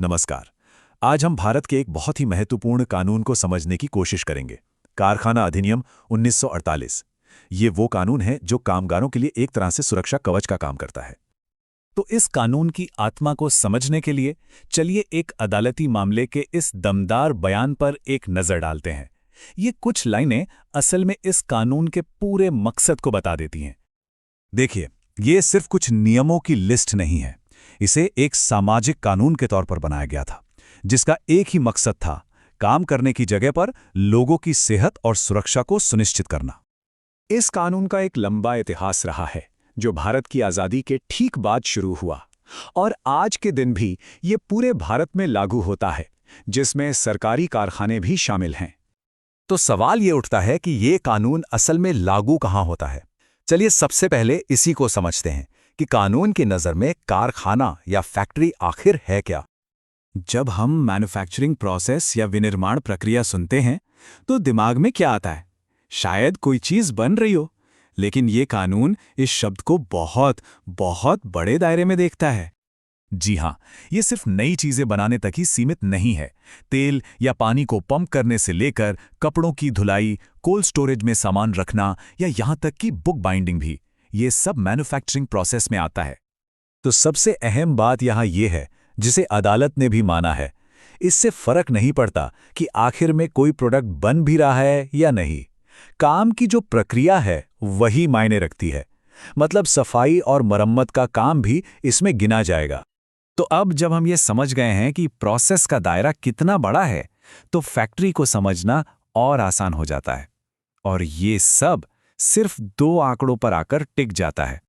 नमस्कार। आज हम भारत के एक बहुत ही महत्वपूर्ण कानून को समझने की कोशिश करेंगे। कारखाना अधिनियम 1948। ये वो कानून है जो कामगारों के लिए एक तरह से सुरक्षा कवच का काम करता है। तो इस कानून की आत्मा को समझने के लिए चलिए एक अदालती मामले के इस दमदार बयान पर एक नज़र डालते हैं। ये कुछ लाइनें असल में इस कानून के पूरे मकसद को बता देती हैं। देखिए, ये सिर्फ कुछ नियमों की लिस्ट नहीं है। इसे एक सामाजिक कानून के तौर पर बनाया गया था, जिसका एक ही मकसद था, काम करने की जगह पर लोगों की सेहत और सुरक्षा को सुनिश्चित करना। इस कानून का एक लंबा इतिहास रहा है, जो भारत की आज़ादी के ठीक बाद शुरू हुआ और आज के दिन भी ये पूरे भारत में लागू होता है, जिसमें सरकारी कारखाने भी शामिल हैं। तो सवाल ये उठता है कि ये कानून असल में लागू कहाँ होता है। चलिए सबसे पहले इसी को समझते हैं कि कानून की नज़र में कारखाना या फैक्ट्री आखिर है क्या। जब हम मैन्युफैक्चरिंग प्रोसेस या विनिर्माण प्रक्रिया सुनते हैं तो दिमाग में क्या आता है? शायद कोई चीज़ बन रही हो, लेकिन ये कानून इस शब्द को बहुत बहुत बड़े दायरे में देखता है। जी हाँ, ये सिर्फ नई चीज़ें बनाने तक ही सीमित नहीं है। तेल या पानी को पंप करने से लेकर कपड़ों की धुलाई, कोल्ड स्टोरेज में सामान रखना या यहाँ तक कि बुक बाइंडिंग भी, ये सब मैन्युफैक्चरिंग प्रोसेस में आता है। तो सबसे अहम बात यहाँ ये है, जिसे अदालत ने भी माना है, इससे फर्क नहीं पड़ता कि आखिर में कोई प्रोडक्ट बन भी रहा है या नहीं। काम की जो प्रक्रिया है वही मायने रखती है। मतलब सफाई और मरम्मत का काम भी इसमें गिना जाएगा। तो अब जब हम ये समझ गए हैं कि प्रोसेस का दायरा कितना बड़ा है, तो फैक्ट्री को समझना और आसान हो जाता है। और ये सब सिर्फ 2 आंकड़ों पर आकर टिक जाता है।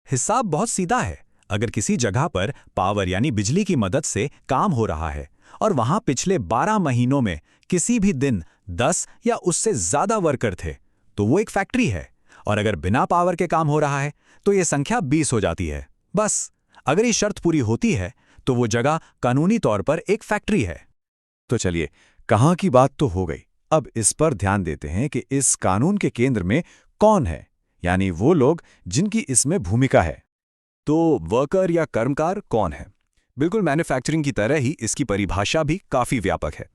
हिसाब बहुत सीधा है। अगर किसी जगह पर पावर यानी बिजली की मदद से काम हो रहा है और वहां पिछले 12 महीनों में किसी भी दिन 10 या उससे ज्यादा वर्कर थे, तो वो एक फैक्ट्री है। और अगर बिना पावर के काम हो रहा है तो ये संख्या 20 हो जाती है। बस अगर ये शर्त पूरी होती है तो वो जगह कानूनी तौर पर एक फैक्ट्री है। तो चलिए, कहाँ की बात तो हो गई। अब इस पर ध्यान देते हैं कि इस कानून के केंद्र में कौन है, यानी वो लोग जिनकी इसमें भूमिका है। तो वर्कर या कर्मकार कौन है? बिल्कुल मैन्युफैक्चरिंग की तरह ही इसकी परिभाषा भी काफी व्यापक है।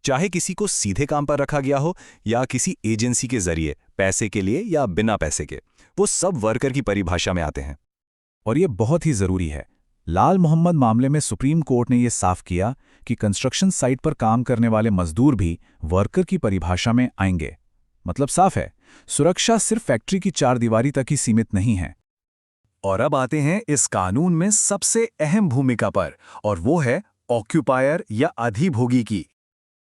चाहे किसी को सीधे काम पर रखा गया हो या किसी एजेंसी के जरिए, पैसे के लिए या बिना पैसे के, वो सब वर्कर की परिभाषा में आते हैं। और ये बहुत ही जरूरी है। लाल मोहम्मद मामले में सुप्रीम कोर्ट ने यह साफ किया कि कंस्ट्रक्शन साइट पर काम करने वाले मजदूर भी वर्कर की परिभाषा में आएंगे। मतलब साफ है, सुरक्षा सिर्फ फैक्ट्री की 4 दीवारी तक ही सीमित नहीं है। और अब आते हैं इस कानून में सबसे अहम भूमिका पर, और वो है ऑक्यूपायर या अधिभोगी की।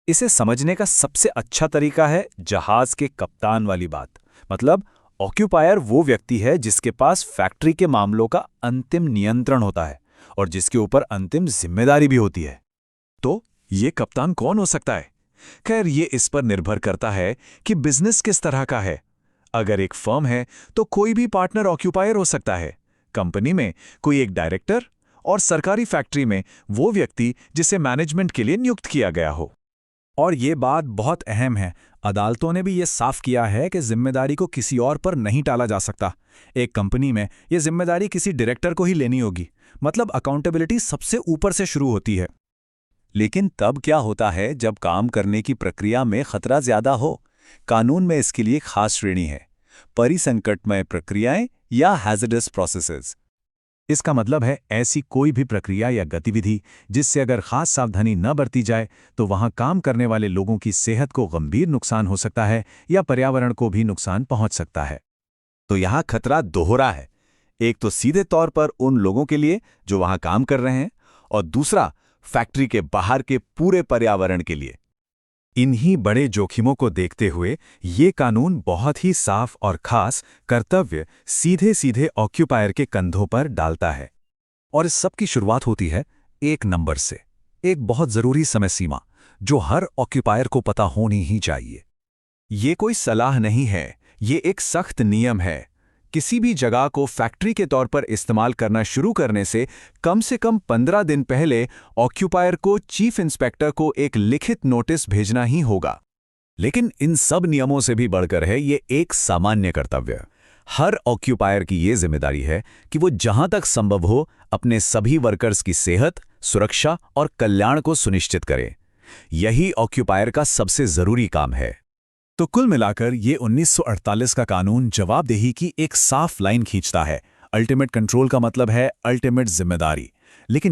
इसे समझने का सबसे अच्छा तरीका है जहाज के कप्तान वाली बात। मतलब ऑक्यूपायर वो व्यक्ति है जिसके पास फैक्ट्री के मामलों का अंतिम नियंत्रण होता है और जिसके ऊपर अंतिम जिम्मेदारी भी होती है। तो ये कप्तान कौन हो सकता है? खैर, ये इस पर निर्भर करता है कि बिजनेस किस तरह का है। अगर एक फर्म है तो कोई भी पार्टनर ऑक्यूपायर हो सकता है। कंपनी में कोई एक डायरेक्टर, और सरकारी फैक्ट्री में वो व्यक्ति जिसे मैनेजमेंट के लिए नियुक्त किया गया हो। और ये बात बहुत अहम है, अदालतों ने भी ये साफ किया है कि जिम्मेदारी को किसी और पर नहीं टाला जा सकता। एक कंपनी में ये जिम्मेदारी किसी डायरेक्टर को ही लेनी होगी। मतलब अकाउंटेबिलिटी सबसे ऊपर से शुरू होती है। लेकिन तब क्या होता है जब काम करने की प्रक्रिया में खतरा ज्यादा हो? कानून में इसके लिए खास श्रेणी है, परिसंकटमय प्रक्रियाएं या हैजर्डस प्रोसेसेस। इसका मतलब है ऐसी कोई भी प्रक्रिया या गतिविधि जिससे अगर खास सावधानी न बरती जाए तो वहां काम करने वाले लोगों की सेहत को गंभीर नुकसान हो सकता है या पर्यावरण को भी नुकसान पहुंच सकता है। तो यहाँ खतरा दोहरा है। एक तो सीधे तौर पर उन लोगों के लिए जो वहां काम कर रहे हैं, और दूसरा फैक्ट्री के बाहर के पूरे पर्यावरण के लिए। इन्हीं बड़े जोखिमों को देखते हुए ये कानून बहुत ही साफ और खास कर्तव्य सीधे सीधे ऑक्यूपायर के कंधों पर डालता है। और इस सब की शुरुआत होती है 1 नंबर से, एक बहुत जरूरी समय सीमा जो हर ऑक्यूपायर को पता होनी ही चाहिए। ये कोई सलाह नहीं है, ये एक सख्त नियम है। किसी भी जगह को फैक्ट्री के तौर पर इस्तेमाल करना शुरू करने से कम 15 दिन पहले ऑक्यूपायर को चीफ इंस्पेक्टर को एक लिखित नोटिस भेजना ही होगा। लेकिन इन सब नियमों से भी बढ़कर है ये एक सामान्य कर्तव्य। हर ऑक्यूपायर की ये जिम्मेदारी है कि वो जहां तक संभव हो अपने सभी वर्कर्स की सेहत, सुरक्षा और कल्याण को सुनिश्चित करे। यही ऑक्यूपायर का सबसे जरूरी काम है। तो कुल मिलाकर ये 1948 का कानून जवाबदेही की एक साफ लाइन खींचता है। अल्टीमेट कंट्रोल का मतलब है अल्टीमेट जिम्मेदारी। लेकिन